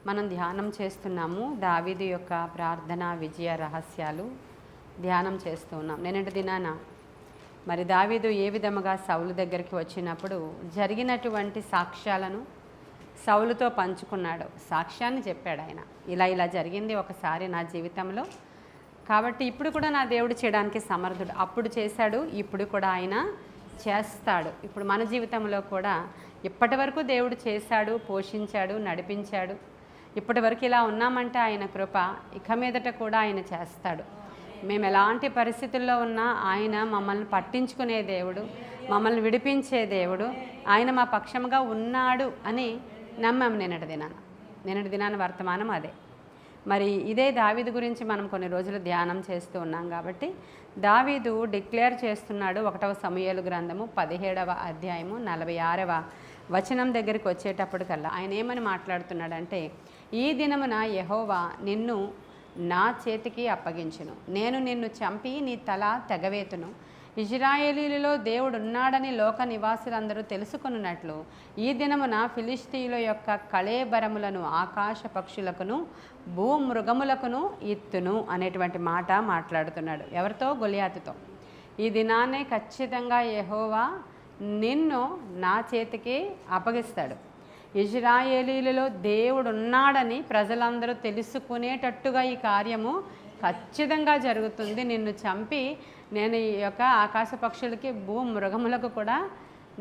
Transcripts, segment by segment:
మనం ధ్యానం చేస్తున్నాము. దావీదు యొక్క ప్రార్థన విజయ రహస్యాలు ధ్యానం చేస్తూ ఉన్నాం. నిన్నటి దినాన మరి దావీదు ఏ విధముగా సౌలు దగ్గరికి వచ్చినప్పుడు జరిగినటువంటి సాక్ష్యాలను సౌలుతో పంచుకున్నాడు. సాక్ష్యాన్ని చెప్పాడు ఆయన, ఇలా ఇలా జరిగింది ఒకసారి నా జీవితంలో, కాబట్టి ఇప్పుడు కూడా నా దేవుడు చేయడానికి సమర్థుడు. అప్పుడు చేశాడు, ఇప్పుడు కూడా ఆయన చేస్తాడు. ఇప్పుడు మన జీవితంలో కూడా ఇప్పటి వరకు దేవుడు చేశాడు, పోషించాడు, నడిపించాడు. ఇప్పటి వరకు ఇలా ఉన్నామంటే ఆయన కృప, ఇక మీదట కూడా ఆయన చేస్తాడు. మేము ఎలాంటి పరిస్థితుల్లో ఉన్నా ఆయన మమ్మల్ని పట్టించుకునే దేవుడు, మమ్మల్ని విడిపించే దేవుడు, ఆయన మా పక్షంగా ఉన్నాడు అని నమ్మాము. నిన్నటి దినాన వర్తమానం అదే. మరి ఇదే దావీదు గురించి మనం కొన్ని రోజులు ధ్యానం చేస్తూ ఉన్నాం కాబట్టి దావీదు డిక్లేర్ చేస్తున్నాడు. 1వ సమూయేలు గ్రంథము 17వ అధ్యాయము 46వ వచనం దగ్గరికి వచ్చేటప్పటికల్లా ఆయన ఏమని మాట్లాడుతున్నాడంటే, ఈ దినమున యెహోవా నిన్ను నా చేతికి అప్పగించును, నేను నిన్ను చంపి నీ తల తెగవేతును. ఇజ్రాయేలీలలో దేవుడు ఉన్నాడని లోక నివాసులందరూ తెలుసుకున్నట్లు ఈ దినమున ఫిలిష్తీయుల యొక్క కళేబరములను ఆకాశ పక్షులకును భూమృగములకును ఇత్తును అనేటువంటి మాట మాట్లాడుతున్నాడు. ఎవరితో? గొలియాతుతో. ఈ దినాన్నే ఖచ్చితంగా యెహోవా నిన్ను నా చేతికి అప్పగిస్తాడు. ఇజ్రాయేలీలలో దేవుడు ఉన్నాడని ప్రజలందరూ తెలుసుకునేటట్టుగా ఈ కార్యము ఖచ్చితంగా జరుగుతుంది. నిన్ను చంపి నేను ఈ యొక్క ఆకాశ పక్షులకి భూమృగములకు కూడా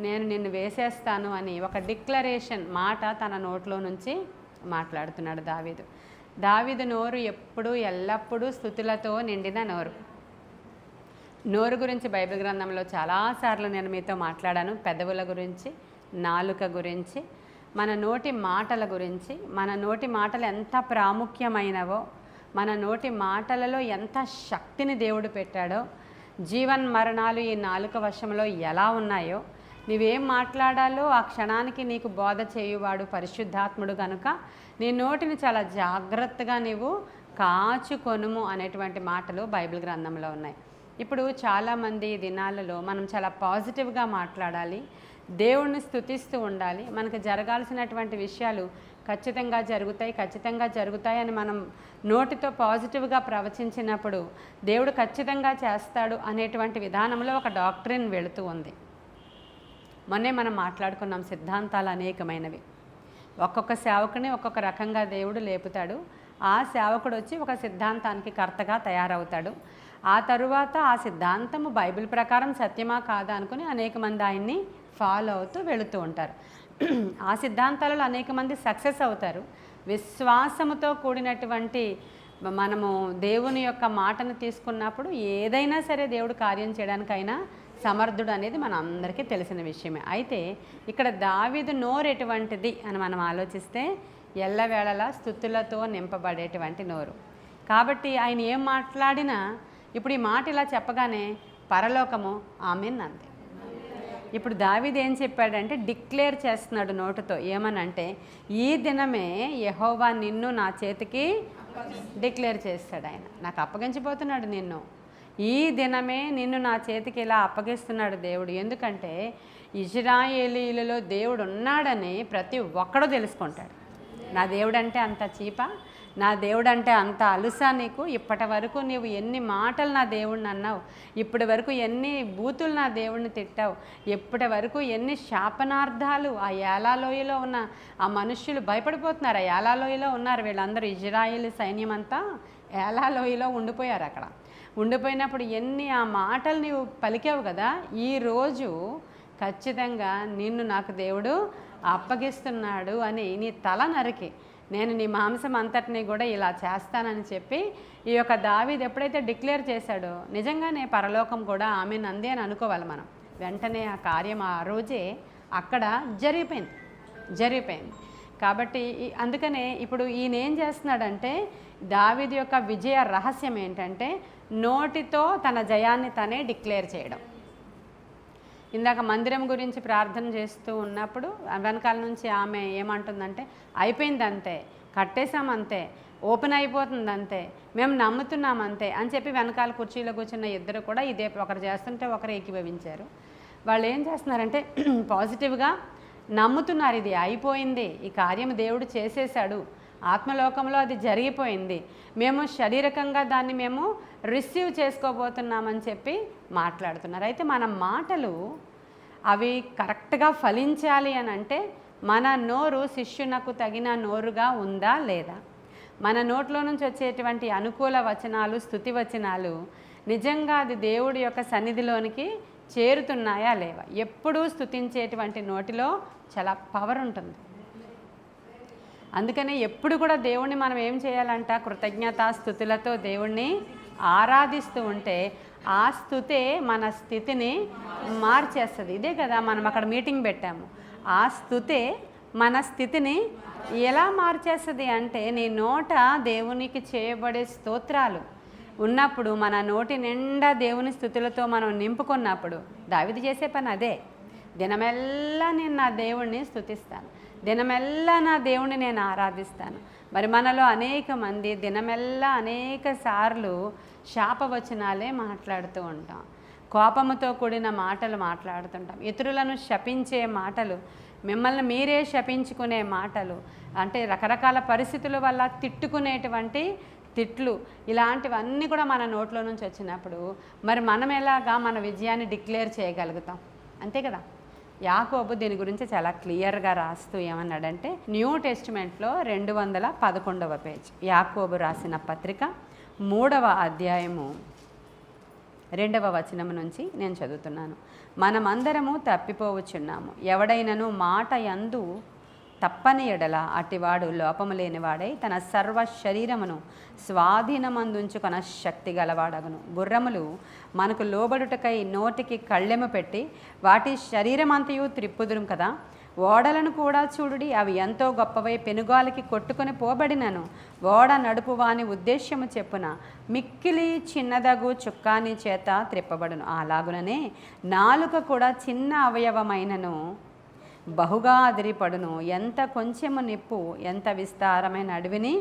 నేను నిన్ను వేసేస్తాను అని ఒక డిక్లరేషన్ మాట తన నోట్లో నుంచి మాట్లాడుతున్నాడు దావీదు. దావీదు నోరు ఎప్పుడూ ఎల్లప్పుడూ స్తుతులతో నిండిన నోరు. నోరు గురించి బైబిల్ గ్రంథంలో చాలాసార్లు నేను మీతో మాట్లాడాను. పెదవుల గురించి, నాలుక గురించి, మన నోటి మాటల గురించి. మన నోటి మాటలు ఎంత ప్రాముఖ్యమైనవో, మన నోటి మాటలలో ఎంత శక్తిని దేవుడు పెట్టాడో, జీవన్ మరణాలు ఈ నాలుక వశంలో ఎలా ఉన్నాయో, నీవేం మాట్లాడాలో ఆ క్షణానికి నీకు బోధ చేయువాడు పరిశుద్ధాత్ముడు కనుక నీ నోటిని చాలా జాగ్రత్తగా నీవు కాచుకొనుము అనేటువంటి మాటలు బైబిల్ గ్రంథంలో ఉన్నాయి. ఇప్పుడు చాలామంది దినాలలో మనం చాలా పాజిటివ్గా మాట్లాడాలి, దేవుణ్ణి స్తుతిస్తూ ఉండాలి. మనకు జరగాల్సినటువంటి విషయాలు ఖచ్చితంగా జరుగుతాయి అని మనం నోటితో పాజిటివ్గా ప్రవచించినప్పుడు దేవుడు ఖచ్చితంగా చేస్తాడు అనేటువంటి విధానంలో ఒక డాక్ట్రిన్ వెళుతూ ఉంది. మొన్నే మనం మాట్లాడుకున్నాం, సిద్ధాంతాలు అనేకమైనవి. ఒక్కొక్క సేవకుని ఒక్కొక్క రకంగా దేవుడు లేపుతాడు. ఆ సేవకుడు వచ్చి ఒక సిద్ధాంతానికి కర్తగా తయారవుతాడు. ఆ తరువాత ఆ సిద్ధాంతము బైబిల్ ప్రకారం సత్యమా కాదా అనుకుని అనేక మంది ఆయన్ని ఫాలో అవుతూ వెళుతూ ఉంటారు. ఆ సిద్ధాంతాలలో అనేక మంది సక్సెస్ అవుతారు. విశ్వాసముతో కూడినటువంటి మనము దేవుని యొక్క మాటను తీసుకున్నప్పుడు ఏదైనా సరే దేవుడు కార్యం చేయడానికైనా సమర్థుడు అనేది మన అందరికీ తెలిసిన విషయమే. అయితే ఇక్కడ దావీదు నోరు ఎటువంటిది అని మనం ఆలోచిస్తే ఎల్లవేళలా స్తుతులతో నింపబడేటువంటి నోరు. కాబట్టి ఆయన ఏం మాట్లాడినా ఇప్పుడు ఈ మాట ఇలా చెప్పగానే పరలోకము ఆమేన్ అంది. ఇప్పుడు దావీదు ఏం చెప్పాడంటే డిక్లేర్ చేస్తున్నాడు నోటుతో. ఏమనంటే, ఈ దినమే యెహోవా నిన్ను నా చేతికి డిక్లేర్ చేస్తాడు. ఆయన నాకు అప్పగించబోతున్నాడు నిన్ను. ఈ దినమే నిన్ను నా చేతికి ఇలా అప్పగిస్తున్నాడు దేవుడు. ఎందుకంటే ఇజ్రాయేలీలలో దేవుడు ఉన్నాడని ప్రతి ఒక్కడూ తెలుసుకుంటాడు. నా దేవుడంటే అంత చీప, నా దేవుడంటే అంత అలుసా నీకు? ఇప్పటి వరకు నీవు ఎన్ని మాటలు నా దేవుడిని అన్నావు, ఇప్పటి వరకు ఎన్ని బూతులు నా దేవుడిని తిట్టావు, ఇప్పటి వరకు ఎన్ని శాపనార్థాలు. ఆ ఏలాలోయలో ఉన్న ఆ మనుష్యులు భయపడిపోతున్నారు. ఆ ఏలాలోయలో ఉన్నారు వీళ్ళందరూ, ఇజ్రాయేల్ సైన్యం అంతా ఏలాలోయలో ఉండిపోయారు. అక్కడ ఉండిపోయినప్పుడు ఎన్ని ఆ మాటలు నీవు పలికావు కదా, ఈరోజు ఖచ్చితంగా నిన్ను నాకు దేవుడు అప్పగిస్తున్నాడు అని నీ తల నరికి నేను నీ మాంసం అంతటినీ కూడా ఇలా చేస్తానని చెప్పి ఈ యొక్క దావీదు ఎప్పుడైతే డిక్లేర్ చేశాడో నిజంగానే పరలోకం కూడా ఆమె నంది అని అనుకోవాలి మనం. వెంటనే ఆ కార్యం ఆ రోజే అక్కడ జరిగిపోయింది. కాబట్టి అందుకనే ఇప్పుడు ఈయన ఏం చేస్తున్నాడంటే, దావీదు యొక్క విజయ రహస్యం ఏంటంటే నోటితో తన జయాన్ని తనే డిక్లేర్ చేయడం. ఇందాక మందిరం గురించి ప్రార్థన చేస్తూ ఉన్నప్పుడు వెనకాల నుంచి ఆమె ఏమంటుందంటే, అయిపోయింది అంతే, కట్టేశామంతే, ఓపెన్ అయిపోతుంది అంతే, మేము నమ్ముతున్నాం అంతే అని చెప్పి వెనకాల కుర్చీలో కూర్చున్న ఇద్దరు కూడా ఇదే, ఒకరు చేస్తుంటే ఒకరు ఏకీభవించారు. వాళ్ళు ఏం చేస్తున్నారంటే పాజిటివ్గా నమ్ముతున్నారు, ఇది అయిపోయింది, ఈ కార్యం దేవుడు చేసేశాడు ఆత్మలోకంలో అది జరిగిపోయింది, మేము శారీరకంగా దాన్ని మేము రిసీవ్ చేసుకోబోతున్నామని చెప్పి మాట్లాడుతున్నారు. అయితే మన మాటలు అవి కరెక్ట్గా ఫలించాలి అని అంటే మన నోరు శిష్యునకు తగిన నోరుగా ఉందా లేదా? మన నోట్లో నుంచి వచ్చేటువంటి అనుకూల వచనాలు, స్తుతి వచనాలు నిజంగా అది దేవుడి యొక్క సన్నిధిలోనికి చేరుతున్నాయా లేవా? ఎప్పుడూ స్తుతించేటువంటి నోటిలో చాలా పవర్ ఉంటుంది. అందుకనే ఎప్పుడు కూడా దేవుణ్ణి మనం ఏం చేయాలంట? కృతజ్ఞతా స్తుతులతో దేవుణ్ణి ఆరాధిస్తూ ఉంటే ఆ స్తుతే మన స్థితిని మార్చేస్తుంది. ఇదే కదా మనం అక్కడ మీటింగ్ పెట్టాము. ఆ స్తుతే మన స్థితిని ఎలా మార్చేస్తుంది అంటే, నీ నోట దేవునికి చేయబడే స్తోత్రాలు ఉన్నప్పుడు, మన నోటి నిండా దేవుని స్తుతులతో మనం నింపుకున్నప్పుడు, దావీదు చేసే పని అదే. దినమెల్లా నేను నా దేవుణ్ణి స్తుతిస్తాను, దినమెల్లా నా దేవుణ్ణి నేను ఆరాధిస్తాను. మరి మనలో అనేక మంది దినమెల్లా అనేక సార్లు శాపవచనాలే మాట్లాడుతూ ఉంటాం, కోపముతో కూడిన మాటలు మాట్లాడుతుంటాం, ఇతరులను శపించే మాటలు, మిమ్మల్ని మీరే శపించుకునే మాటలు, అంటే రకరకాల పరిస్థితుల వల్ల తిట్టుకునేటువంటి తిట్లు, ఇలాంటివన్నీ కూడా మన నోట్లో నుంచి వచ్చినప్పుడు మరి మనం ఎలాగా మన విజయాన్ని డిక్లేర్ చేయగలుగుతాం? అంతే కదా. యాకోబు దీని గురించి చాలా క్లియర్గా రాస్తూ ఏమన్నాడంటే, న్యూ టెస్టిమెంట్లో 211వ పేజ్, యాకోబు రాసిన పత్రిక 3వ అధ్యాయము 2వ వచనం నుంచి నేను చదువుతున్నాను. మనమందరము తప్పిపోవచ్చున్నాము, ఎవడైనను మాట యందు తప్పని ఎడల అటివాడు లోపము లేనివాడై తన సర్వ శరీరమును స్వాధీనమందుంచుకొన శక్తి గలవాడగను. గుర్రములు మనకు లోబడుటకై నోటికి కళ్ళెము పెట్టి వాటి శరీరమంతయు త్రిప్పుదురు కదా. ఓడలను కూడా చూడుడి, అవి ఎంతో గొప్పవై పెనుగాలికి కొట్టుకొని పోబడినను ఓడ నడుపువాని ఉద్దేశ్యము చెప్పున మిక్కిలి చిన్నదగు చుక్కాని చేత త్రిప్పబడును. అలాగుననే నాలుక కూడా చిన్న అవయవమైనను బహుగా అదిరిపడును. ఎంత కొంచెము నిప్పు ఎంత విస్తారమైన అడవిని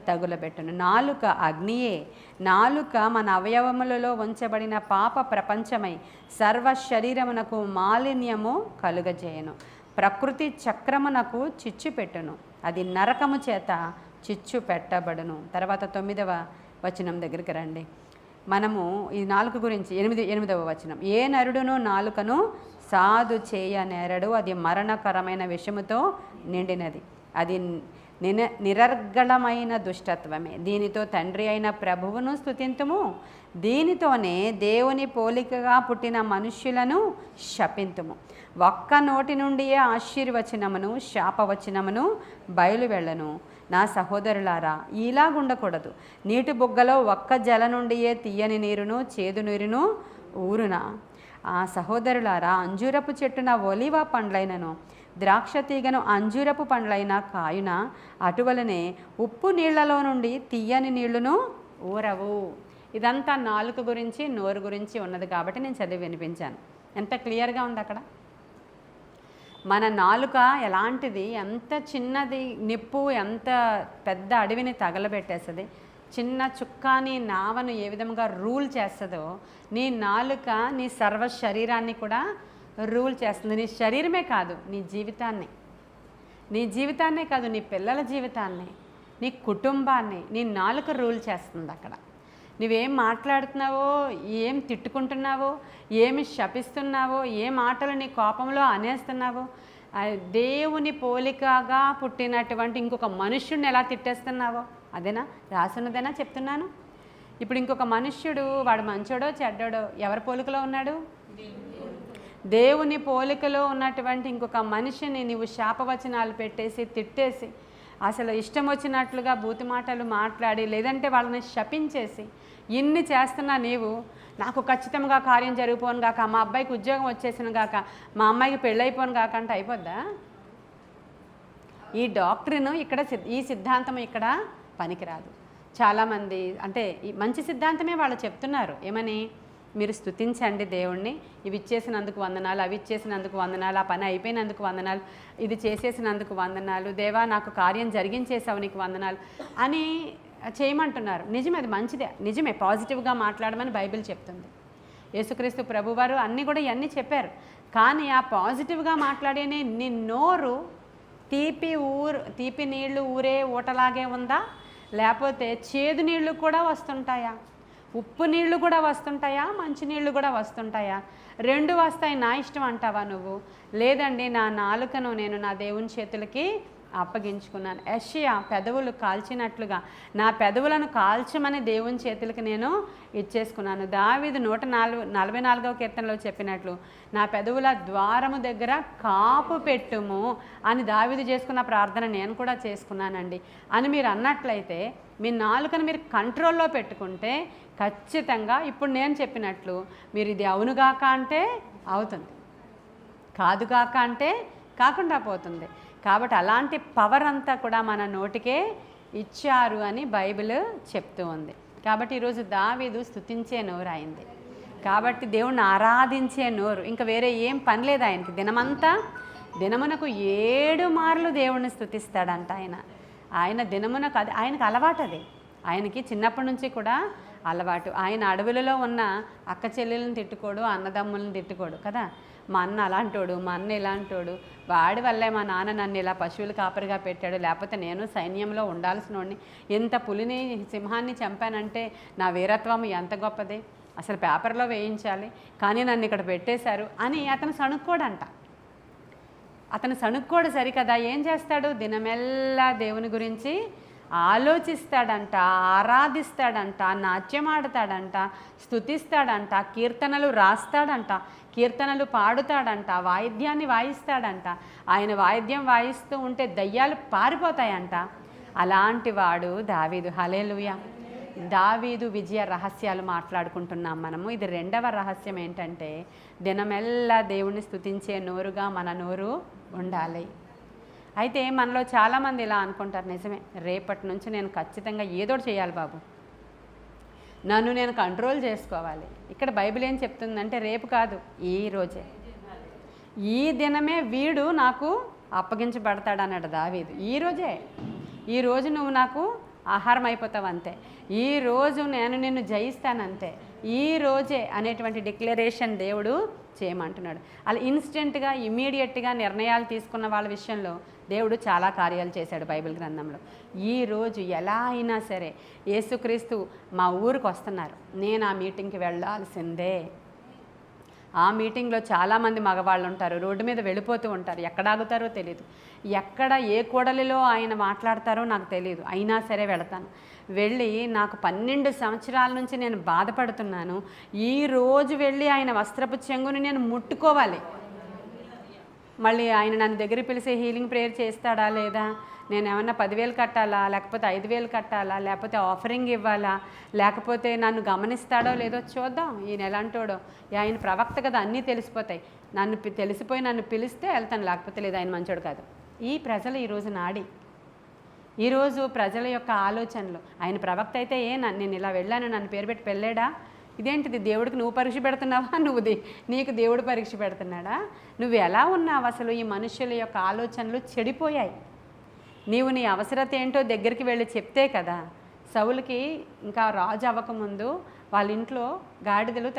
తగులబెట్టును. నాలుక అగ్నియే. నాలుక మన అవయవములలో ఉంచబడిన పాప ప్రపంచమై సర్వ శరీరమునకు మాలిన్యము కలుగజేయను. ప్రకృతి చక్రమునకు చిచ్చు పెట్టును, అది నరకము చేత చిచ్చు పెట్టబడును. తర్వాత 9వ వచనం దగ్గరికి రండి. మనము ఈ నాలుక గురించి 8వ వచనం, ఏ నరుడును నాలుకను సాధు చేయ నేరడు, అది మరణకరమైన విషముతో నిండినది, అది నిరర్గళమైన దుష్టత్వమే. దీనితో తండ్రి అయిన ప్రభువును స్తుతింతుము, దీనితోనే దేవుని పోలికగా పుట్టిన మనుష్యులను శపింతుము. ఒక్క నోటి నుండియే ఆశీర్వచనమును శాపవచనమును బయలు వెళ్ళను. నా సహోదరులారా, ఇలాగుండకూడదు. నీటి బుగ్గలో ఒక్క జల నుండియే తీయని నీరును చేదు నీరును ఊరునా. ఆ సహోదరులారా, అంజూరపు చెట్టున ఒలివ పండ్లైనను ద్రాక్ష తీగను అంజూరపు పండ్లైన కాయున, అటువలనే ఉప్పు నీళ్లలో నుండి తీయని నీళ్లును ఊరవు. ఇదంతా నాలుక గురించి, నోరు గురించి ఉన్నది కాబట్టి నేను చదివి వినిపించాను. ఎంత క్లియర్గా ఉంది అక్కడ. మన నాలుక ఎలాంటిది, ఎంత చిన్నది నిప్పు ఎంత పెద్ద అడవిని తగలబెట్టేస్తుంది, చిన్న చుక్కాని నావను ఏ విధంగా రూల్ చేస్తుందో నీ నాలుక నీ సర్వ శరీరాన్ని కూడా రూల్ చేస్తుంది. నీ శరీరమే కాదు, నీ జీవితాన్నే కాదు, నీ పిల్లల జీవితాన్ని, నీ కుటుంబాన్ని నీ నాలుక రూల్ చేస్తుంది. అక్కడ నువ్వేం మాట్లాడుతున్నావో, ఏం తిట్టుకుంటున్నావో, ఏమి శపిస్తున్నావో, ఏ మాటలు నీ కోపంలో అనేస్తున్నావో, దేవుని పోలికగా పుట్టినటువంటి ఇంకొక మనుష్యుడిని ఎలా తిట్టేస్తున్నావో, అదేనా రాసున్నదేనా చెప్తున్నాను. ఇప్పుడు ఇంకొక మనుష్యుడు, వాడు మంచోడో చెడ్డోడో, ఎవరి పోలికలో ఉన్నాడు? దేవుని పోలికలో ఉన్నటువంటి ఇంకొక మనిషిని నీవు శాపవచనాలు పెట్టేసి తిట్టేసి, అసలు ఇష్టం వచ్చినట్లుగా బూతి మాటలు మాట్లాడి, లేదంటే వాళ్ళని శపించేసి ఇన్ని చేస్తున్నా నీవు, నాకు ఖచ్చితంగా కార్యం జరిగిపోను గాక, మా అబ్బాయికి ఉద్యోగం వచ్చేసిన గాక, మా అమ్మాయికి పెళ్ళైపోను గాక అంటే అయిపోద్దా? ఈ డాక్టరీను ఇక్కడ, ఈ సిద్ధాంతం ఇక్కడ పనికిరాదు. చాలామంది అంటే ఈ మంచి సిద్ధాంతమే వాళ్ళు చెప్తున్నారు. ఏమని? మీరు స్తుతించండి దేవుణ్ణి, ఇవి ఇచ్చేసినందుకు వందనాలు, అవి ఇచ్చేసినందుకు వందనాలు, ఆ పని అయిపోయినందుకు వందనాలు, ఇది చేసేసినందుకు వందనాలు, దేవా నాకు కార్యం జరిగించేసావు నీకు వందనాలు అని చేయమంటున్నారు. నిజమే, అది మంచిదే, నిజమే, పాజిటివ్గా మాట్లాడమని బైబిల్ చెప్తుంది. యేసుక్రీస్తు ప్రభువారు అన్నీ కూడా ఇవన్నీ చెప్పారు. కానీ ఆ పాజిటివ్గా మాట్లాడేనే నీ నోరు తీపి నీళ్లు ఊరే ఊటలాగే ఉందా, లేకపోతే చేదు నీళ్లు కూడా వస్తుంటాయా, ఉప్పు నీళ్లు కూడా వస్తుంటాయా, మంచి నీళ్లు కూడా వస్తుంటాయా? రెండు వస్తాయి నా ఇష్టం అంటావా నువ్వు? లేదండి, నా నాలుకను నేను నా దేవుని చేతులకి అప్పగించుకున్నాను. యెషయా పెదవులు కాల్చినట్లుగా నా పెదవులను కాల్చమని దేవుని చేతులకి నేను ఇచ్చేసుకున్నాను. దావీదు 144వ కీర్తనలో చెప్పినట్లు నా పెదవుల ద్వారము దగ్గర కాపు పెట్టుము అని దావీదు చేసుకున్న ప్రార్థన నేను కూడా చేసుకున్నానండి అని మీరు అన్నట్లయితే మీ నాలుకను మీరు కంట్రోల్లో పెట్టుకుంటే ఖచ్చితంగా ఇప్పుడు నేను చెప్పినట్లు మీరు ఇది అవునుగాక అంటే అవుతుంది, కాదుగాక అంటే కాకుండా పోతుంది. కాబట్టి అలాంటి పవర్ అంతా కూడా మన నోటికే ఇచ్చారు అని బైబిల్ చెప్తూ ఉంది. కాబట్టి ఈరోజు దావీదు స్తుతించే నోరు అయింది. కాబట్టి దేవుణ్ణి ఆరాధించే నోరు, ఇంకా వేరే ఏం పని లేదు ఆయనకి. దినమునకు 7 మార్లు దేవుణ్ణి స్తుతిస్తాడంట ఆయన దినమునకు. అది ఆయనకు అలవాటు, అది ఆయనకి చిన్నప్పటి నుంచి కూడా అలవాటు. ఆయన అడవులలో ఉన్న అక్క చెల్లెలను తిట్టుకోడు, అన్నదమ్ములను తిట్టుకోడు కదా. మా అన్న అలాంటోడు, మా అన్న ఇలాంటోడు, వాడి వల్లే మా నాన్న నన్ను ఇలా పశువులు కాపరిగా పెట్టాడు, లేకపోతే నేను సైన్యంలో ఉండాల్సిన వాడిని, ఎంత పులిని సింహాన్ని చంపానంటే నా వీరత్వం ఎంత గొప్పది, అసలు పేపర్లో వేయించాలి, కానీ నన్ను ఇక్కడ పెట్టేశారు అని అతను సణుక్కోడంట. అతను సణుక్కోడు సరికదా. ఏం చేస్తాడు? దినమెల్లా దేవుని గురించి ఆలోచిస్తాడంట, ఆరాధిస్తాడంట, నాట్యం ఆడతాడంట, స్తుతిస్తాడంట, కీర్తనలు రాస్తాడంట, కీర్తనలు పాడుతాడంట, వాయిద్యాన్ని వాయిస్తాడంట. ఆయన వాయిద్యం వాయిస్తూ ఉంటే దయ్యాలు పారిపోతాయంట. అలాంటి వాడు దావీదు. హల్లెలూయా. దావీదు విజయ రహస్యాలు మాట్లాడుకుంటున్నాం మనము. ఇది 2వ రహస్యం ఏంటంటే దినమెల్లా దేవుణ్ణి స్తుతించే నోరుగా మన నోరు ఉండాలి. అయితే మనలో చాలామంది ఇలా అనుకుంటారు, నిజమే, రేపటి నుంచి నేను ఖచ్చితంగా ఏదో చేయాలి బాబు, నన్ను నేను కంట్రోల్ చేసుకోవాలి. ఇక్కడ బైబిల్ ఏం చెప్తుందంటే రేపు కాదు, ఈ రోజే, ఈ దినమే వీడు నాకు అప్పగించబడతాడన్నాడు దావీదు. ఈరోజు నువ్వు నాకు ఆహారం అయిపోతావు అంతే, ఈరోజు నేను నిన్ను జయిస్తానంతే, ఈ రోజే అనేటువంటి డిక్లరేషన్ దేవుడు చేయమంటున్నాడు. అలా ఇన్స్టెంట్గా ఇమీడియట్గా నిర్ణయాలు తీసుకున్న వాళ్ళ విషయంలో దేవుడు చాలా కార్యాలు చేశాడు బైబిల్ గ్రంథంలో. ఈరోజు ఎలా అయినా సరే యేసుక్రీస్తు మా ఊరికి వస్తున్నారు, నేను ఆ మీటింగ్కి వెళ్ళాల్సిందే. ఆ మీటింగ్లో చాలామంది మగవాళ్ళు ఉంటారు, రోడ్డు మీద వెళ్ళిపోతూ ఉంటారు, ఎక్కడ ఆగుతారో తెలియదు, ఎక్కడ ఏ కూడలిలో ఆయన మాట్లాడతారో నాకు తెలియదు, అయినా సరే వెళతాను. వెళ్ళి నాకు 12 సంవత్సరాల నుంచి నేను బాధపడుతున్నాను, ఈరోజు వెళ్ళి ఆయన వస్త్రపు చెంగుని నేను ముట్టుకోవాలి. మళ్ళీ ఆయన నన్ను దగ్గర పిలిచి హీలింగ్ ప్రేయర్ చేస్తాడా లేదా, నేను ఏమన్నా 10,000 కట్టాలా, లేకపోతే 5,000 కట్టాలా, లేకపోతే ఆఫరింగ్ ఇవ్వాలా, లేకపోతే నన్ను గమనిస్తాడో లేదో చూద్దాం. ఈయన ఎలాంటోడో, ఆయన ప్రవక్త కదా, అన్నీ తెలిసిపోతాయి. తెలిసిపోయి నన్ను పిలిస్తే వెళ్తాను, లేకపోతే లేదు, ఆయన మంచోడు కాదు. ఈ ప్రజలు ఈరోజు నాడి, ఈరోజు ప్రజల యొక్క ఆలోచనలు. ఆయన ప్రవక్త అయితే నేను ఇలా వెళ్ళాను, నన్ను పేరు పెట్టి వెళ్ళాడా, ఇదేంటిది, దేవుడికి నువ్వు పరీక్ష పెడుతున్నావా, నీకు దేవుడు పరీక్ష పెడుతున్నాడా, నువ్వు ఎలా ఉన్నావు అసలు? ఈ మనుషుల యొక్క ఆలోచనలు చెడిపోయాయి. నీవు నీ అవసరత ఏంటో దగ్గరికి వెళ్ళి చెప్తే కదా. సౌలుకి ఇంకా రాజు అవ్వకముందు వాళ్ళ ఇంట్లో గాడిదలు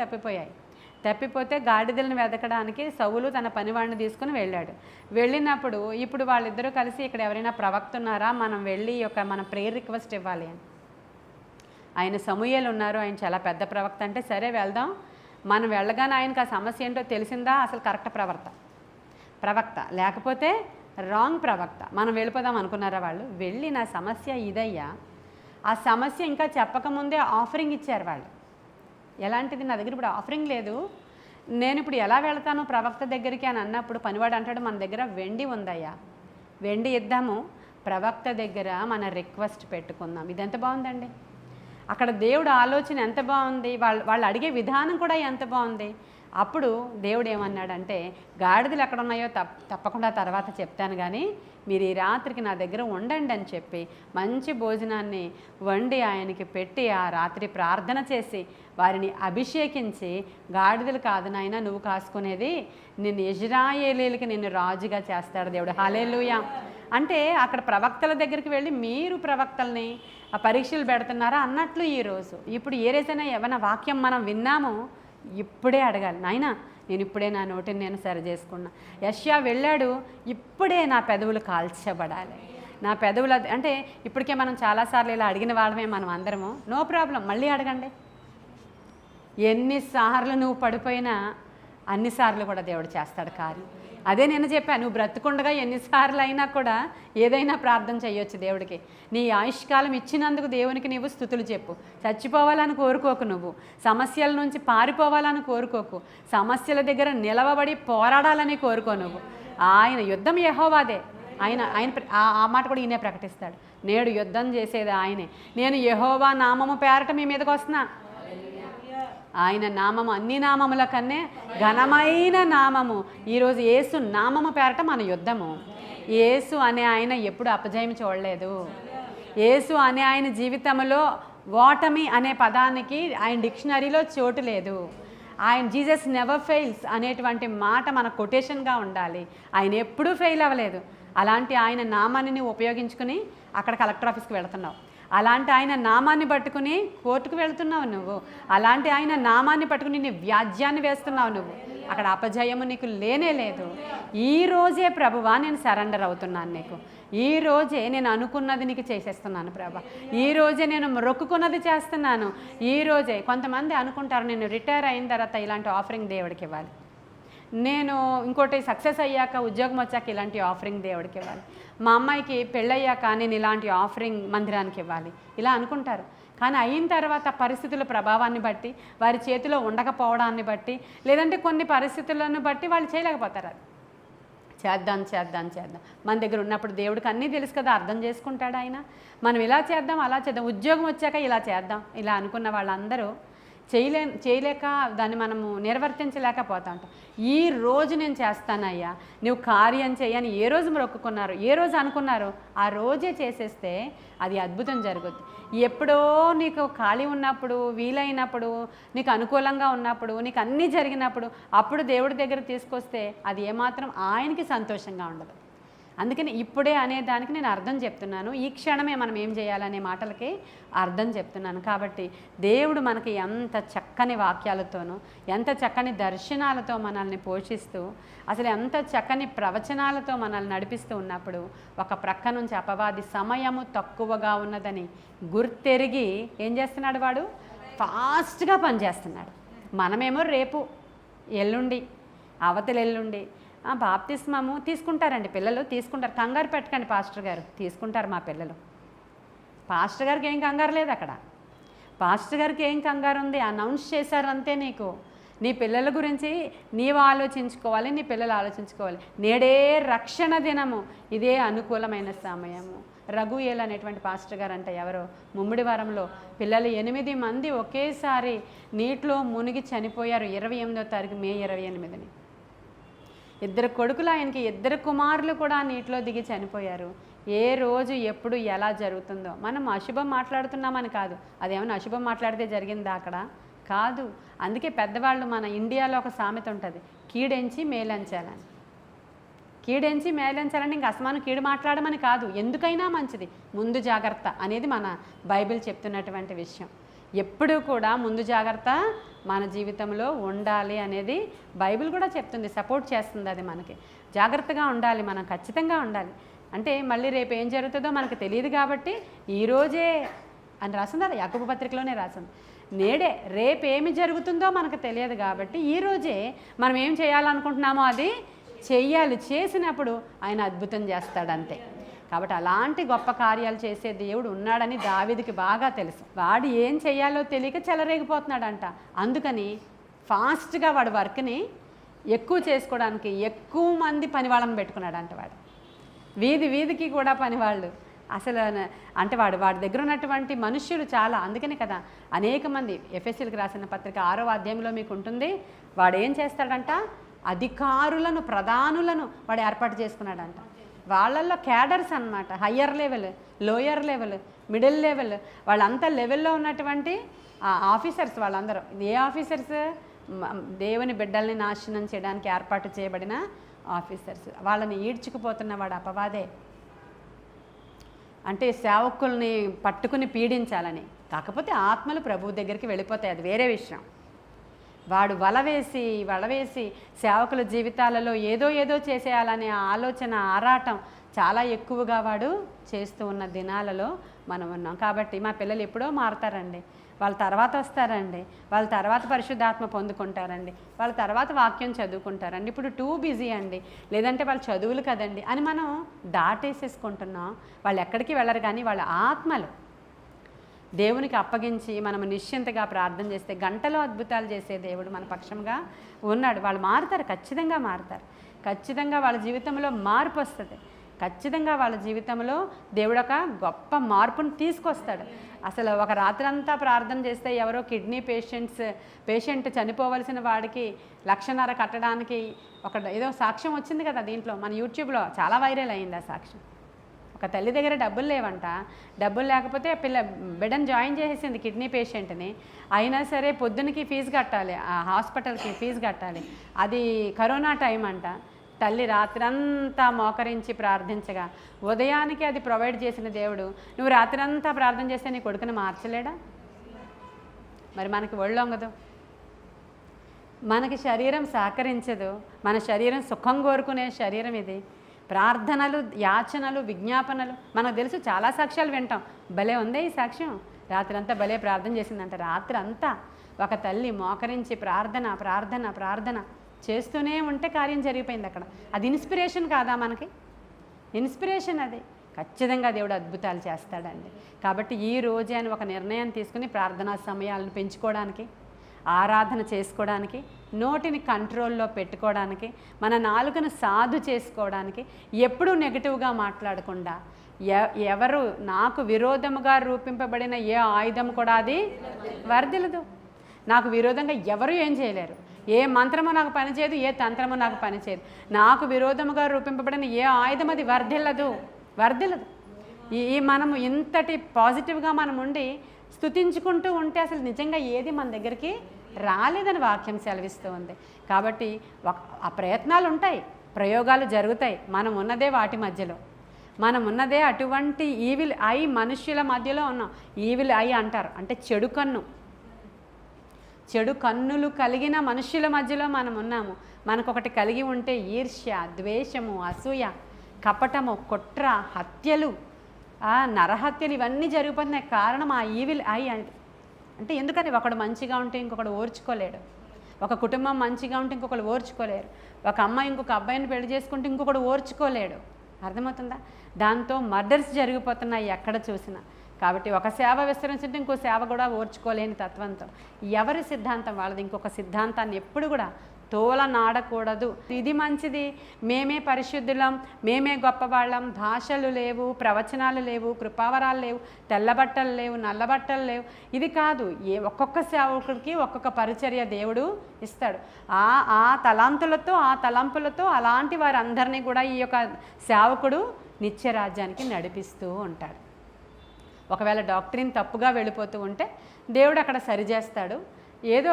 తప్పిపోతే గాడిదలను వెతకడానికి సౌలు తన పనివాడిని తీసుకుని వెళ్ళాడు. వెళ్ళినప్పుడు ఇప్పుడు వాళ్ళిద్దరూ కలిసి ఇక్కడ ఎవరైనా ప్రవక్త ఉన్నారా, మనం వెళ్ళి మన ప్రేయర్ రిక్వెస్ట్ ఇవ్వాలి అని. ఆయన సమూయేలు ఉన్నారు, ఆయన చాలా పెద్ద ప్రవక్త. అంటే సరే వెళ్దాం. మనం వెళ్ళగానే ఆయనకు ఆ సమస్య ఏంటో తెలిసిందా, అసలు కరెక్ట్ ప్రవక్త లేకపోతే రాంగ్ ప్రవక్త, మనం వెళ్ళిపోదాం అనుకున్నారా వాళ్ళు? వెళ్ళి నా సమస్య ఇదయ్యా, ఆ సమస్య ఇంకా చెప్పకముందే ఆఫరింగ్ ఇచ్చారు వాళ్ళు. ఎలాంటిది, నా దగ్గర ఇప్పుడు ఆఫరింగ్ లేదు, నేను ఇప్పుడు ఎలా వెళ్తాను ప్రవక్త దగ్గరికి అని అన్నప్పుడు పనివాడు అంటాడు, మన దగ్గర వెండి ఉందయ్యా, వెండి ఇద్దాము, ప్రవక్త దగ్గర మన రిక్వెస్ట్ పెట్టుకుందాం. ఇది ఎంత బాగుందండి. అక్కడ దేవుడు ఆలోచన ఎంత బాగుంది, వాళ్ళు అడిగే విధానం కూడా ఎంత బాగుంది. అప్పుడు దేవుడు ఏమన్నాడంటే, గాడిదలు ఎక్కడ ఉన్నాయో తప్పకుండా తర్వాత చెప్తాను, కానీ మీరు ఈ రాత్రికి నా దగ్గర ఉండండి అని చెప్పి మంచి భోజనాన్ని వండి ఆయనకి పెట్టి ఆ రాత్రి ప్రార్థన చేసి వారిని అభిషేకించి, గాడిదలు కాదు నాయనా నువ్వు కాసుకునేది, నిన్ను ఇజ్రాయేలీలకి నిన్ను రాజుగా చేస్తాడు దేవుడు. హల్లెలూయా. అంటే అక్కడ ప్రవక్తల దగ్గరికి వెళ్ళి మీరు ప్రవక్తల్ని పరీక్షలు పెడుతున్నారా అన్నట్లు ఈరోజు ఇప్పుడు ఏదైనా ఏమైనా వాక్యం మనం విన్నామో ఇప్పుడే అడగాలి, నాయనా నేను ఇప్పుడే నా నోటిని నేను సరి చేసుకున్నా. యెషయా వెళ్ళాడు, ఇప్పుడే నా పెదవులు కాల్చబడాలి. నా పెదవులు అంటే ఇప్పటికే మనం చాలాసార్లు ఇలా అడిగిన వాళ్ళమే మనం అందరము. నో ప్రాబ్లం, మళ్ళీ అడగండి. ఎన్నిసార్లు నువ్వు పడిపోయినా అన్నిసార్లు కూడా దేవుడు చేస్తాడు కార్యం. అదే నేను చెప్పాను, నువ్వు బ్రతుకుండగా ఎన్నిసార్లు అయినా కూడా ఏదైనా ప్రార్థన చేయొచ్చు దేవుడికి. నీ ఆయుష్కాలం ఇచ్చినందుకు దేవునికి నీవు స్తుతులు చెప్పు. చచ్చిపోవాలని కోరుకోకు, నువ్వు సమస్యల నుంచి పారిపోవాలని కోరుకోకు, సమస్యల దగ్గర నిలవబడి పోరాడాలని కోరుకో. నువ్వు ఆయన యుద్ధం యెహోవాదే. ఆయన ఆయన ఆ మాట కూడా ఈయనే ప్రకటిస్తాడు, నేడు యుద్ధం చేసేది ఆయనే. నేను యెహోవా నామము పేరట మీ మీదకి వస్తున్నా. ఆయన నామము అన్ని నామముల కన్నే ఘనమైన నామము. ఈరోజు యేసు నామము పేరట మన యుద్ధము. యేసు అనే ఆయన ఎప్పుడు అపజయం చూడలేదు. యేసు అనే ఆయన జీవితంలో ఓటమి అనే పదానికి ఆయన డిక్షనరీలో చోటు లేదు. ఆయన జీసస్ నెవర్ ఫెయిల్స్ అనేటువంటి మాట మన కొటేషన్గా ఉండాలి. ఆయన ఎప్పుడూ ఫెయిల్ అవ్వలేదు. అలాంటి ఆయన నామాన్ని ఉపయోగించుకుని అక్కడ కలెక్టర్ ఆఫీస్కి వెళుతున్నావు. అలాంటి ఆయన నామాన్ని పట్టుకుని కోర్టుకు వెళుతున్నావు నువ్వు. అలాంటి ఆయన నామాన్ని పట్టుకుని నీ వ్యాజ్యాన్ని వేస్తున్నావు నువ్వు. అక్కడ అపజయము నీకు లేనే లేదు. ఈరోజే ప్రభువా నేను సరెండర్ అవుతున్నాను నీకు. ఈరోజే నేను అనుకున్నది నీకు చేసేస్తున్నాను ప్రభా. ఈరోజే నేను మొక్కుకున్నది చేస్తున్నాను. ఈరోజే కొంతమంది అనుకుంటారు, నేను రిటైర్ అయిన తర్వాత ఇలాంటి ఆఫరింగ్ దేవుడికి ఇవ్వాలి, నేను ఇంకోటి సక్సెస్ అయ్యాక ఉద్యోగం వచ్చాక ఇలాంటి ఆఫరింగ్ దేవుడికి ఇవ్వాలి, మా అమ్మాయికి పెళ్ళయ్యాక నేను ఇలాంటి ఆఫరింగ్ మందిరానికి ఇవ్వాలి, ఇలా అనుకుంటారు. కానీ అయిన తర్వాత పరిస్థితుల ప్రభావాన్ని బట్టి, వారి చేతిలో ఉండకపోవడాన్ని బట్టి, లేదంటే కొన్ని పరిస్థితులను బట్టి వాళ్ళు చేయలేకపోతారు. అది చేద్దాం చేద్దాం చేద్దాం. మన దగ్గర ఉన్నప్పుడు దేవుడికి అన్నీ తెలుసు కదా, అర్థం చేసుకుంటాడు ఆయన. మనం ఇలా చేద్దాం అలా చేద్దాం, ఉద్యోగం వచ్చాక ఇలా చేద్దాం, ఇలా అనుకున్న వాళ్ళందరూ చేయలేక దాన్ని మనము నిర్వర్తించలేకపోతా ఉంటాం. ఈ రోజు నేను చేస్తానయ్యా, నువ్వు కార్యం చేయని ఏ రోజు మొక్కుకున్నారు, ఏ రోజు అనుకున్నారు, ఆ రోజే చేసేస్తే అది అద్భుతం జరుగుద్ది. ఎప్పుడో నీకు ఖాళీ ఉన్నప్పుడు, వీలైనప్పుడు, నీకు అనుకూలంగా ఉన్నప్పుడు, నీకు అన్నీ జరిగినప్పుడు అప్పుడు దేవుడి దగ్గర తీసుకొస్తే అది ఏమాత్రం ఆయనకి సంతోషంగా ఉండదు. అందుకని ఇప్పుడే అనేదానికి నేను అర్థం చెప్తున్నాను. ఈ క్షణమే మనం ఏం చేయాలనే మాటలకి అర్థం చెప్తున్నాను. కాబట్టి దేవుడు మనకి ఎంత చక్కని వాక్యాలతోనూ, ఎంత చక్కని దర్శనాలతో మనల్ని పోషిస్తూ, అసలు ఎంత చక్కని ప్రవచనాలతో మనల్ని నడిపిస్తూ ఉన్నప్పుడు ఒక ప్రక్క నుంచి అపవాది సమయము తక్కువగా ఉన్నదని గుర్తెరిగి ఏం చేస్తున్నాడు, వాడు ఫాస్ట్గా పనిచేస్తున్నాడు. మనమేమో రేపు ఎల్లుండి అవతల ఎల్లుండి బాప్తిస్మము తీసుకుంటారండి పిల్లలు, తీసుకుంటారు. కంగారు పెట్టకండి పాస్టర్ గారు, తీసుకుంటారు మా పిల్లలు. పాస్టర్ గారికి ఏం కంగారు లేదు అక్కడ. పాస్టర్ గారికి ఏం కంగారు ఉంది, అనౌన్స్ చేశారు అంతే. నీకు నీ పిల్లల గురించి నీవు ఆలోచించుకోవాలి, నీ పిల్లలు ఆలోచించుకోవాలి. నేడే రక్షణ దినము, ఇదే అనుకూలమైన సమయము. రఘుయేల్ అనేటువంటి పాస్టర్ గారు అంటే ఎవరో ముమ్మిడివారంలో పిల్లలు 8 మంది ఒకేసారి నీటిలో మునిగి చనిపోయారు. 28వ తారీఖు మే 28ని. 2 కొడుకులు ఆయనకి, 2 కుమారులు కూడా నీటిలో దిగి చనిపోయారు. ఏ రోజు ఎప్పుడు ఎలా జరుగుతుందో. మనం అశుభం మాట్లాడుతున్నామని కాదు, అదేమన్నా అశుభం మాట్లాడితే జరిగిందా అక్కడ? కాదు. అందుకే పెద్దవాళ్ళు మన ఇండియాలో ఒక సామెత ఉంటుంది, కీడెంచి మేలంచాలని. కీడెంచి మేలంచాలని ఇంక అసమానం కీడు మాట్లాడమని కాదు, ఎందుకైనా మంచిది ముందు జాగ్రత్త అనేది మన బైబిల్ చెప్తున్నటువంటి విషయం. ఎప్పుడూ కూడా ముందు జాగ్రత్త మన జీవితంలో ఉండాలి అనేది బైబిల్ కూడా చెప్తుంది, సపోర్ట్ చేస్తుంది. అది మనకి జాగ్రత్తగా ఉండాలి, మనం ఖచ్చితంగా ఉండాలి. అంటే మళ్ళీ రేపు ఏం జరుగుతుందో మనకు తెలియదు కాబట్టి ఈరోజే అని రాసింది, అది యాకోబు పత్రికలోనే రాసింది. నేడే రేపు ఏమి జరుగుతుందో మనకు తెలియదు కాబట్టి ఈరోజే మనం ఏం చేయాలనుకుంటున్నామో అది చెయ్యాలి. చేసినప్పుడు ఆయన అద్భుతం చేస్తాడంతే. కాబట్టి అలాంటి గొప్ప కార్యాలు చేసే దేవుడు ఉన్నాడని దావీదుకి బాగా తెలుసు. వాడు ఏం చేయాలో తెలియక చెలరేగిపోతున్నాడంట. అందుకని ఫాస్ట్గా వాడు వర్క్ని ఎక్కువ చేసుకోవడానికి ఎక్కువ మంది పని వాళ్ళని పెట్టుకున్నాడంట. వాడు వీధికి కూడా పనివాళ్ళు అసలు అంటే వాడి దగ్గర ఉన్నటువంటి మనుష్యులు చాలా. అందుకనే కదా అనేక మంది ఎఫెసీలకు రాసిన పత్రిక 6వ అధ్యాయంలో మీకు ఉంటుంది. వాడు ఏం చేస్తాడంట, అధికారులను, ప్రధానులను వాడు ఏర్పాటు చేసుకున్నాడంట. వాళ్ళల్లో క్యాడర్స్ అన్నమాట, higher level, lower level, middle level, వాళ్ళంతా లెవెల్లో ఉన్నటువంటి ఆఫీసర్స్. వాళ్ళందరూ ఏ ఆఫీసర్స్? దేవుని బిడ్డల్ని నాశనం చేయడానికి ఏర్పాటు చేయబడిన ఆఫీసర్స్. వాళ్ళని ఈడ్చుకుపోతున్న వాడు అపవాదే. అంటే సేవకుల్ని పట్టుకుని పీడించాలని. కాకపోతే ఆత్మలు ప్రభువు దగ్గరికి వెళ్ళిపోతాయి, అది వేరే విషయం. వాడు వలవేసి సేవకుల జీవితాలలో ఏదో చేసేయాలనే ఆలోచన ఆరాటం చాలా ఎక్కువగా వాడు చేస్తూ ఉన్న దినాలలో మనం ఉన్నాం. కాబట్టి మా పిల్లలు ఎప్పుడో మారుతారండి, వాళ్ళ తర్వాత వస్తారండి, వాళ్ళ తర్వాత పరిశుద్ధాత్మ పొందుకుంటారండి, వాళ్ళ తర్వాత వాక్యం చదువుకుంటారండి. ఇప్పుడు టూ బిజీ అండి, లేదంటే వాళ్ళ చదువులు కదండి అని మనం దాటేసేసుకుంటున్నాం. వాళ్ళు ఎక్కడికి వెళ్ళరు, కానీ వాళ్ళ ఆత్మలు దేవునికి అప్పగించి మనం నిశ్చింతగా ప్రార్థన చేస్తే గంటలో అద్భుతాలు చేసే దేవుడు మన పక్షంగా ఉన్నాడు. వాళ్ళు మారుతారు, ఖచ్చితంగా మారుతారు. ఖచ్చితంగా వాళ్ళ జీవితంలో మార్పు వస్తుంది. ఖచ్చితంగా వాళ్ళ జీవితంలో దేవుడు ఒక గొప్ప మార్పును తీసుకొస్తాడు. అసలు ఒక రాత్రంతా ప్రార్థన చేస్తే ఎవరో కిడ్నీ పేషెంట్ చనిపోవలసిన వాడికి 1,50,000 కట్టడానికి ఏదో సాక్ష్యం వచ్చింది కదా, దీంట్లో మన యూట్యూబ్లో చాలా వైరల్ అయింది ఆ సాక్ష్యం. ఒక తల్లి దగ్గర డబ్బులు లేవంట, డబ్బులు లేకపోతే బిడ్డను జాయిన్ చేసేసింది కిడ్నీ పేషెంట్ని. అయినా సరే పొద్దునకి ఫీజు కట్టాలి, ఆ హాస్పిటల్కి ఫీజు కట్టాలి. అది కరోనా టైం అంట. తల్లి రాత్రంతా మోకరించి ప్రార్థించగా ఉదయానికి అది ప్రొవైడ్ చేసిన దేవుడు, నువ్వు రాత్రంతా ప్రార్థన చేస్తే నీ కొడుకుని మార్చలేడా? మరి మనకి ఒళ్ళొంగదు, మనకి శరీరం సహకరించదు, మన శరీరం సుఖం కోరుకునే శరీరం ఇది. ప్రార్థనలు, యాచనలు, విజ్ఞాపనలు మనకు తెలుసు, చాలా సాక్ష్యాలు వింటాం. భలే ఉందే ఈ సాక్ష్యం, రాత్రంతా భలే ప్రార్థన చేసిందంట. రాత్రంతా ఒక తల్లి మోకరించి ప్రార్థన చేస్తూనే ఉంటే కార్యం జరిగిపోయింది అక్కడ. అది ఇన్స్పిరేషన్ కాదా మనకి? ఇన్స్పిరేషన్ అది. ఖచ్చితంగా దేవుడు అద్భుతాలు చేస్తాడండి. కాబట్టి ఈ రోజే అని ఒక నిర్ణయం తీసుకుని ప్రార్థనా సమయాలను పెంచుకోవడానికి, ఆరాధన చేసుకోవడానికి, నోటిని కంట్రోల్లో పెట్టుకోవడానికి, మన నాలుకను సాధు చేసుకోవడానికి, ఎప్పుడూ నెగిటివ్గా మాట్లాడకుండా, ఎవరు నాకు విరోధముగా రూపింపబడిన ఏ ఆయుధం కూడా అది వర్ధిల్లదు. నాకు విరోధంగా ఎవరు ఏం చేయలేరు. ఏ మంత్రము నాకు పనిచేయదు, ఏ తంత్రము నాకు పనిచేయదు. నాకు విరోధముగా రూపింపబడిన ఏ ఆయుధం అది వర్ధిల్లదు. మనము ఇంతటి పాజిటివ్గా మనం ఉండి స్తుతించుకుంటూ ఉంటే అసలు నిజంగా ఏది మన దగ్గరికి రాలేదని వాక్యం సెలవిస్తూ ఉంది. కాబట్టి ఆ ప్రయత్నాలు ఉంటాయి, ప్రయోగాలు జరుగుతాయి. మనం ఉన్నదే వాటి మధ్యలో, మనం ఉన్నదే అటువంటి ఈవిల్ ఐ మనుష్యుల మధ్యలో ఉన్నాం. ఈవిల్ ఐ అంటారు, అంటే చెడు కన్నులు కలిగిన మనుష్యుల మధ్యలో మనం ఉన్నాము. మనకొకటి కలిగి ఉంటే ఈర్ష్య, ద్వేషము, అసూయ, కపటము, కుట్ర, హత్యలు, నరహత్యలు ఇవన్నీ జరిగిపోతున్నాయి. కారణం ఆ ఈవిల్ ఐ అంటే ఎందుకని ఒకడు మంచిగా ఉంటే ఇంకొకడు ఓర్చుకోలేడు, ఒక కుటుంబం మంచిగా ఉంటే ఇంకొకరు ఓర్చుకోలేరు, ఒక అమ్మాయి ఇంకొక అబ్బాయిని పెళ్లి చేసుకుంటే ఇంకొకడు ఓర్చుకోలేడు. అర్థమవుతుందా? దాంతో మర్డర్స్ జరిగిపోతున్నాయి ఎక్కడ చూసినా. కాబట్టి ఒక సేవ విస్తరించుంటే ఇంకో సేవ కూడా ఓర్చుకోలేని తత్వంతో ఎవరి సిద్ధాంతం వాళ్ళది. ఇంకొక సిద్ధాంతాన్ని ఎప్పుడు కూడా తోలనాడకూడదు. ఇది మంచిది, మేమే పరిశుద్ధులం, మేమే గొప్పవాళ్ళం, భాషలు లేవు, ప్రవచనాలు లేవు, కృపావరాలు లేవు, తెల్లబట్టలు లేవు, నల్లబట్టలు లేవు, ఇది కాదు. ఒక్కొక్క సేవకుడికి ఒక్కొక్క పరిచర్య దేవుడు ఇస్తాడు. ఆ తలంపులతో అలాంటి వారందరినీ కూడా ఈ యొక్క సేవకుడు నిత్యరాజ్యానికి నడిపిస్తూ ఉంటాడు. ఒకవేళ డాక్టరీని తప్పుగా వెళ్ళిపోతూ ఉంటే దేవుడు అక్కడ సరిచేస్తాడు. ఏదో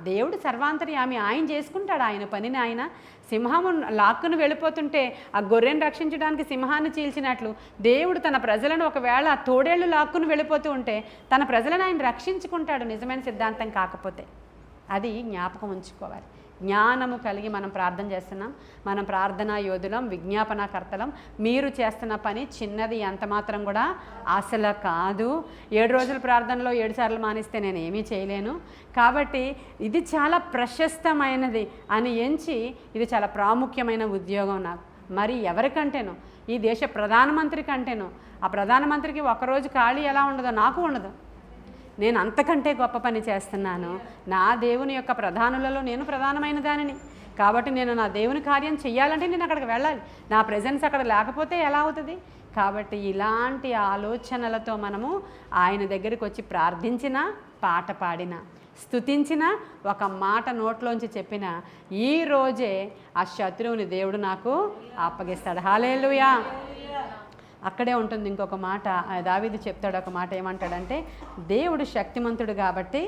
దేవుడు సర్వాంతర్యామి, ఆయన చేసుకుంటాడు ఆయన పనిని. ఆయన సింహము లాక్కును వెళ్ళిపోతుంటే ఆ గొర్రెను రక్షించడానికి సింహాన్ని చీల్చినట్లు దేవుడు తన ప్రజలను ఒకవేళ తోడేళ్ళు లాక్కును వెళ్ళిపోతూ ఉంటే తన ప్రజలను ఆయన రక్షించుకుంటాడు, నిజమైన సిద్ధాంతం కాకపోతే. అది జ్ఞాపకం ఉంచుకోవాలి. జ్ఞానము కలిగి మనం ప్రార్థన చేస్తున్నాం, మనం ప్రార్థనా యోధులం, విజ్ఞాపనకర్తలం. మీరు చేస్తున్న పని చిన్నది ఎంత మాత్రం కూడా అసలు కాదు. 7 రోజుల ప్రార్థనలో 7 సార్లు మానిస్తే నేను ఏమీ చేయలేను. కాబట్టి ఇది చాలా ప్రశస్తమైనది అని ఎంచి, ఇది చాలా ప్రాముఖ్యమైన ఉద్యోగం నాకు. మరి ఎవరికంటేనో, ఈ దేశ ప్రధానమంత్రి కంటేనో. ఆ ప్రధానమంత్రికి ఒకరోజు ఖాళీ ఎలా ఉండదో నాకు ఉండదు. నేను అంతకంటే గొప్ప పని చేస్తున్నాను. నా దేవుని యొక్క ప్రధానులలో నేను ప్రధానమైన దానిని. కాబట్టి నేను నా దేవుని కార్యం చెయ్యాలంటే నేను అక్కడికి వెళ్ళాలి. నా ప్రెజెన్స్ అక్కడ లేకపోతే ఎలా అవుతుంది? కాబట్టి ఇలాంటి ఆలోచనలతో మనము ఆయన దగ్గరికి వచ్చి ప్రార్థించిన, పాట పాడిన, స్తుతించిన, ఒక మాట నోట్లోంచి చెప్పిన ఈ రోజే ఆ శత్రువుని దేవుడు నాకు అప్పగిస్తాడు. హల్లెలూయా. అక్కడే ఉంటుంది ఇంకొక మాట. దావీదు చెప్తాడు ఒక మాట, ఏమంటాడంటే, దేవుడు శక్తిమంతుడు కాబట్టి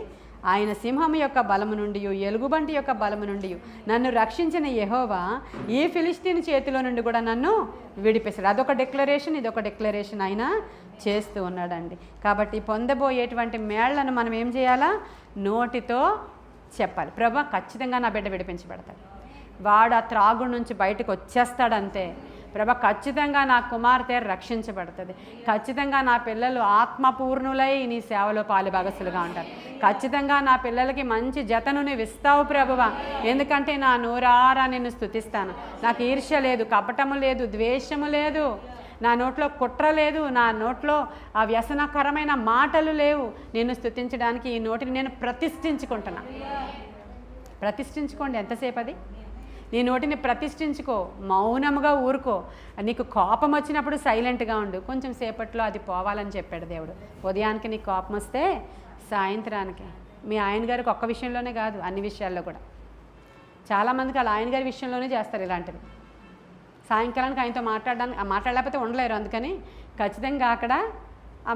ఆయన సింహం యొక్క బలము నుండి, ఎలుగుబంటి యొక్క బలము నుండి నన్ను రక్షించిన యెహోవా ఈ ఫిలిష్తీని చేతిలో నుండి కూడా నన్ను విడిపేశాడు. అదొక డిక్లరేషన్, ఇదొక డిక్లరేషన్ ఆయన చేస్తూ ఉన్నాడండి. కాబట్టి పొందబోయేటువంటి మేళ్లను మనం ఏం చేయాలా? నోటితో చెప్పాలి, ప్రభా ఖచ్చితంగా నా బిడ్డ విడిపించబడతాడు, వాడు ఆ త్రాగుడు నుంచి బయటకు వచ్చేస్తాడంతే, ప్రభా ఖచ్చితంగా నా కుమార్తె రక్షించబడుతుంది, ఖచ్చితంగా నా పిల్లలు ఆత్మపూర్ణులై నీ సేవలో పాలుభాగస్తులుగా ఉంటారు, ఖచ్చితంగా నా పిల్లలకి మంచి జతను నీవు ఇస్తావు ప్రభువా, ఎందుకంటే నా నోరారా నిన్ను స్తుతిస్తాను, నాకు ఈర్ష్య లేదు, కపటము లేదు, ద్వేషము లేదు, నా నోట్లో కుట్ర లేదు, నా నోట్లో ఆ వ్యసనకరమైన మాటలు లేవు, నిన్ను స్తుతించడానికి ఈ నోటిని నేను ప్రతిష్ఠించుకుంటున్నా. ప్రతిష్ఠించుకోండి, ఎంతసేపు అది, నీ నోటిని ప్రతిష్ఠించుకో, మౌనముగా ఊరుకో, నీకు కోపం వచ్చినప్పుడు సైలెంట్గా ఉండు, కొంచెం సేపట్లో అది పోవాలని చెప్పాడు దేవుడు. ఉదయానికి నీకు కోపం వస్తే సాయంత్రానికి, మీ ఆయన గారికి ఒక్క విషయంలోనే కాదు అన్ని విషయాల్లో కూడా, చాలామందికి అలా ఆయన గారి విషయంలోనే చేస్తారు ఇలాంటివి, సాయంకాలానికి ఆయనతో మాట్లాడలేకపోతే ఉండలేరు, అందుకని ఖచ్చితంగా అక్కడ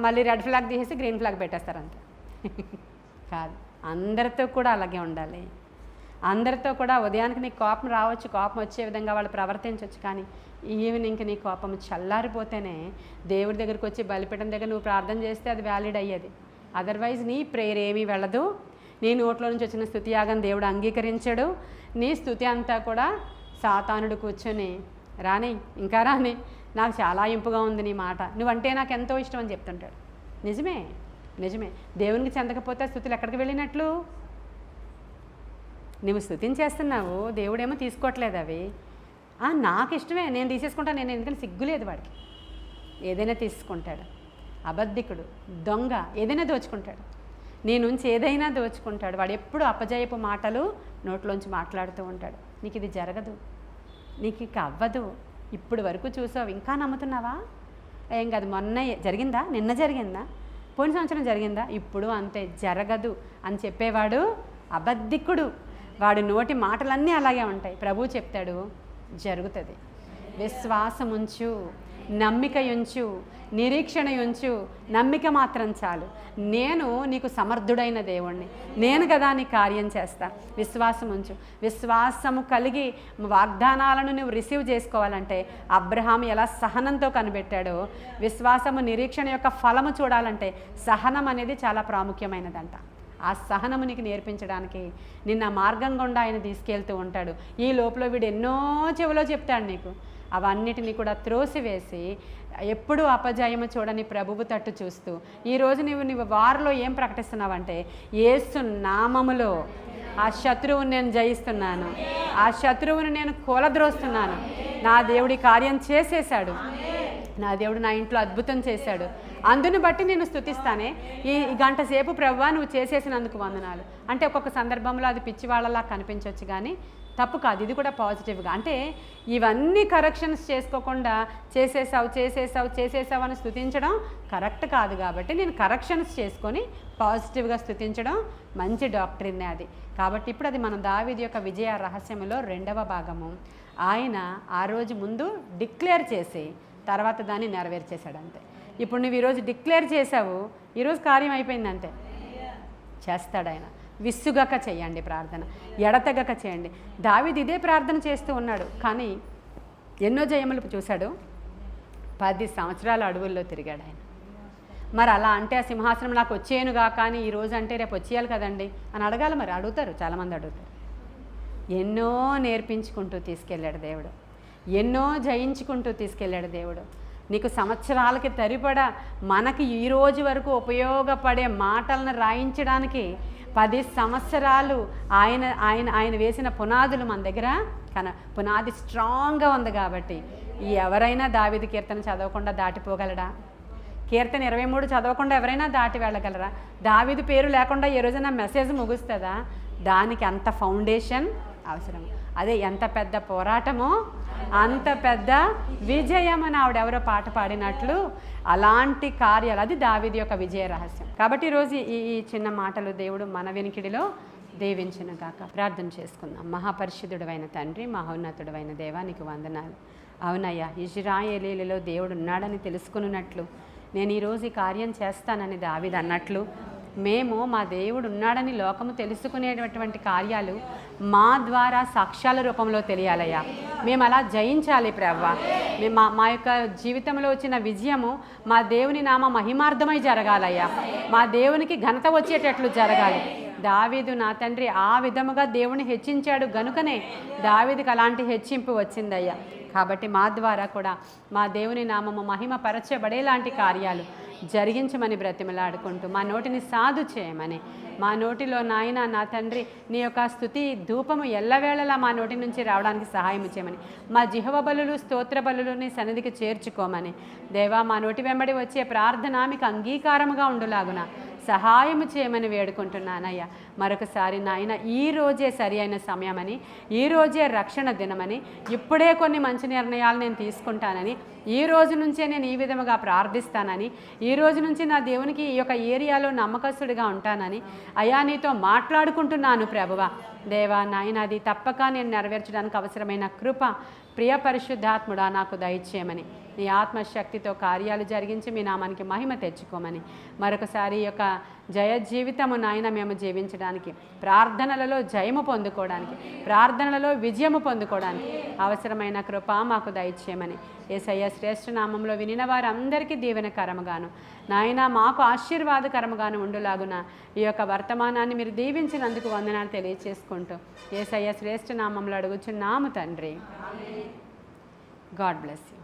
మళ్ళీ రెడ్ ఫ్లాగ్ తీసేసి గ్రీన్ ఫ్లాగ్ పెట్టేస్తారు అంతే. కాదు, అందరితో కూడా అలాగే ఉండాలి, అందరితో కూడా ఉదయానికి నీకు కోపం రావచ్చు, కోపం వచ్చే విధంగా వాళ్ళు ప్రవర్తించవచ్చు, కానీ ఈవినింగ్కి నీ కోపం చల్లారిపోతేనే దేవుడి దగ్గరికి వచ్చి బలిపీఠం దగ్గర నువ్వు ప్రార్థన చేస్తే అది వ్యాలిడ్ అయ్యేది, అదర్వైజ్ నీ ప్రేయర్ ఏమీ వెళ్ళదు, నీ నోట్లో నుంచి వచ్చిన స్తుతియాగం దేవుడు అంగీకరించడు, నీ స్తుతి అంతా కూడా సాతానుడు కూర్చొని రాని ఇంకా రాని, నాకు చాలా ఇంపుగా ఉంది నీ మాట, నువ్వంటే నాకు ఎంతో ఇష్టం అని చెప్తుంటాడు. నిజమే, నిజమే, దేవునికి చెందకపోతే స్తుతులు ఎక్కడికి వెళ్ళినట్లు, నువ్వు స్తుతించేస్తున్నావు, దేవుడేమో తీసుకోవట్లేదు అవి, నాకు ఇష్టమే నేను తీసేసుకుంటాను, నేను ఎందుకంటే సిగ్గులేదు వాడికి, ఏదైనా తీసుకుంటాడు, అబద్ధికుడు, దొంగ, ఏదైనా దోచుకుంటాడు, నీ నుంచి ఏదైనా దోచుకుంటాడు, వాడు ఎప్పుడు అపజయపు మాటలు నోట్లోంచి మాట్లాడుతూ ఉంటాడు. నీకు ఇది జరగదు, నీకు ఇక అవ్వదు, ఇప్పుడు వరకు చూసావు ఇంకా నమ్ముతున్నావా, ఏం కాదు, మొన్న జరిగిందా, నిన్న జరిగిందా, పోయిన సంవత్సరం జరిగిందా, ఇప్పుడు అంతే, జరగదు అని చెప్పేవాడు అబద్ధికుడు, వాడి నోటి మాటలన్నీ అలాగే ఉంటాయి. ప్రభువు చెప్తాడు జరుగుతుంది, విశ్వాసం ఉంచు, నమ్మిక ఉంచు, నిరీక్షణ ఉంచు, నమ్మిక మాత్రం చాలు, నేను నీకు సమర్థుడైన దేవుణ్ణి, నేను కదా నీ కార్యం చేస్తా, విశ్వాసం ఉంచు. విశ్వాసము కలిగి వాగ్దానాలను నువ్వు రిసీవ్ చేసుకోవాలంటే అబ్రహాం ఎలా సహనంతో కనిపెట్టాడో, విశ్వాసము నిరీక్షణ యొక్క ఫలము చూడాలంటే సహనం అనేది చాలా ప్రాముఖ్యమైనదంట. ఆ సహనము నీకు నేర్పించడానికి నిన్న మార్గం గుండా ఆయన తీసుకెళ్తూ ఉంటాడు. ఈ లోపల వీడు ఎన్నో చెవిలో చెప్తాడు నీకు, అవన్నిటినీ కూడా త్రోసివేసి ఎప్పుడూ అపజయము చూడని ప్రభువు తట్టు చూస్తూ ఈరోజు నువ్వు వారిలో ఏం ప్రకటిస్తున్నావంటే, యేసు నామములో ఆ శత్రువుని నేను జయిస్తున్నాను, ఆ శత్రువుని నేను కూలద్రోస్తున్నాను, నా దేవుడి కార్యం చేసేశాడు, నా దేవుడు నా ఇంట్లో అద్భుతం చేశాడు, అందుని బట్టి నేను స్తుతిస్తానే, ఈ గంట సేపు ప్రభువా నువ్వు చేసేసినందుకు వందనాలు అంటే ఒక్కొక్క సందర్భంలో అది పిచ్చివాళ్ళలా కనిపించవచ్చు, కానీ తప్పు కాదు, ఇది కూడా పాజిటివ్గా. అంటే ఇవన్నీ కరెక్షన్స్ చేసుకోకుండా చేసేసావు అని స్తుతించడం కరెక్ట్ కాదు, కాబట్టి నేను కరెక్షన్స్ చేసుకొని పాజిటివ్గా స్తుతించడం మంచి డాక్టరీనే అది. కాబట్టి ఇప్పుడు అది మనం దావీదు యొక్క విజయ రహస్యములో 2వ భాగము. ఆయన ఆ రోజు ముందు డిక్లేర్ చేసి తర్వాత దాన్ని నెరవేర్చేశాడు అంతే. ఇప్పుడు నువ్వు ఈరోజు డిక్లేర్ చేసావు, ఈరోజు కార్యం అయిపోయింది అంతే. చేస్తాడు ఆయన. విసుగక చేయండి ప్రార్థన, ఎడతెగక చేయండి. దావీదు ఇదే ప్రార్థన చేస్తూ ఉన్నాడు, కానీ ఎన్నో జయములు చూశాడు. 10 సంవత్సరాలు అడవుల్లో తిరిగాడు ఆయన. మరి అలా అంటే ఆ సింహాసనం నాకు వచ్చేనుగా, కానీ ఈరోజు అంటే రేపు వచ్చేయాలి కదండి అని అడగాలి. మరి అడుగుతారు, చాలామంది అడుగుతారు. ఎన్నో నేర్పించుకుంటూ తీసుకెళ్ళాడు దేవుడు, ఎన్నో జయించుకుంటూ తీసుకెళ్ళాడు దేవుడు. నీకు సంవత్సరాలకి తరిపడా మనకి ఈ రోజు వరకు ఉపయోగపడే మాటలను రాయించడానికి 10 సంవత్సరాలు ఆయన వేసిన పునాదులు మన దగ్గర పునాది స్ట్రాంగ్గా ఉంది. కాబట్టి ఎవరైనా దావీదు కీర్తన చదవకుండా దాటిపోగలడా? కీర్తన 23 చదవకుండా ఎవరైనా దాటి వెళ్ళగలరా? దావీదు పేరు లేకుండా ఏ రోజైనా మెసేజ్ ముగుస్తుందా? దానికి అంత ఫౌండేషన్ అవసరం. అదే ఎంత పెద్ద పోరాటమో అంత పెద్ద విజయం అని ఆవిడెవరో పాట పాడినట్లు అలాంటి కార్యాలు, అది దావీదు యొక్క విజయ రహస్యం. కాబట్టి ఈరోజు ఈ చిన్న మాటలు దేవుడు మన వెనికిడిలో దీవించిన గాక. ప్రార్థన చేసుకుందాం. మహాపరిశుద్ధుడైన తండ్రి, మహోన్నతుడైన దేవా, నీకు వందనాలు. అవునయ్యా, ఇశ్రాయేలీయులలో దేవుడు ఉన్నాడని తెలుసుకున్నట్లు నేను ఈరోజు ఈ కార్యం చేస్తానని దావీదు అన్నట్లు మేము మా దేవుడు ఉన్నాడని లోకము తెలుసుకునేటటువంటి కార్యాలు మా ద్వారా సాక్ష్యాల రూపంలో తెలియాలయ్యా. మేము అలా జయించాలి ప్రభువా. మేము మా యొక్క జీవితంలో వచ్చిన విజయము మా దేవుని నామ మహిమార్థమై జరగాలయ్యా. మా దేవునికి ఘనత వచ్చేటట్లు జరగాలి. దావీదు నా తండ్రి ఆ విధముగా దేవుని హెచ్చించాడు గనుకనే దావీదుకి అలాంటి హెచ్చింపు వచ్చిందయ్యా. కాబట్టి మా ద్వారా కూడా మా దేవుని నామము మహిమ పరచబడేలాంటి కార్యాలు జరిగించమని బ్రతిమలాడుకుంటూ మా నోటిని సాధు చేయమని, మా నోటిలో నాయన నా తండ్రి నీ యొక్క స్తుతి ధూపము ఎల్లవేళలా మా నోటి నుంచి రావడానికి సహాయం చేయమని, మా జిహ్వ బలులు స్తోత్ర బలులు నీ సన్నిధికి చేర్చుకోమని దేవా, మా నోటి వెంబడి వచ్చే ప్రార్థన మీకు అంగీకారముగా ఉండులాగున సహాయము చేయమని వేడుకుంటున్నానయ్యా. మరొకసారి నాయన ఈ రోజే సరి అయిన సమయమని, ఈ రోజే రక్షణ దినమని, ఇప్పుడే కొన్ని మంచి నిర్ణయాలు నేను తీసుకుంటానని, ఈ రోజు నుంచే నేను ఈ విధముగా ప్రార్థిస్తానని, ఈ రోజు నుంచి నా దేవునికి ఈ యొక్క ఏరియాలో నమ్మకస్తుడిగా ఉంటానని అయా నీతో మాట్లాడుకుంటున్నాను ప్రభువా. దేవా నాయన అది తప్పక నేను నెరవేర్చడానికి అవసరమైన కృప ప్రియ పరిశుద్ధాత్ముడా నాకు దయచేయమని, నీ ఆత్మశక్తితో కార్యాలు జరిగించి మీ నామానికి మహిమ తెచ్చుకోమని, మరొకసారి ఈ యొక్క జయ జీవితము నాయన మేము జీవించడానికి, ప్రార్థనలలో జయము పొందుకోవడానికి, ప్రార్థనలలో విజయము పొందుకోవడానికి అవసరమైన కృప మాకు దయచేయమని యేసయ్య శ్రేష్ఠ నామంలో వినిన వారందరికీ దీవెనకరముగాను నాయన మాకు ఆశీర్వాదకరముగాను ఉండులాగున ఈ యొక్క వర్తమానాన్ని మీరు దీవించినందుకు వందనాలు తెలియచేసుకుంటూ యేసయ్య శ్రేష్ఠ నామంలో అడుగుచున్నాము తండ్రి. God bless you.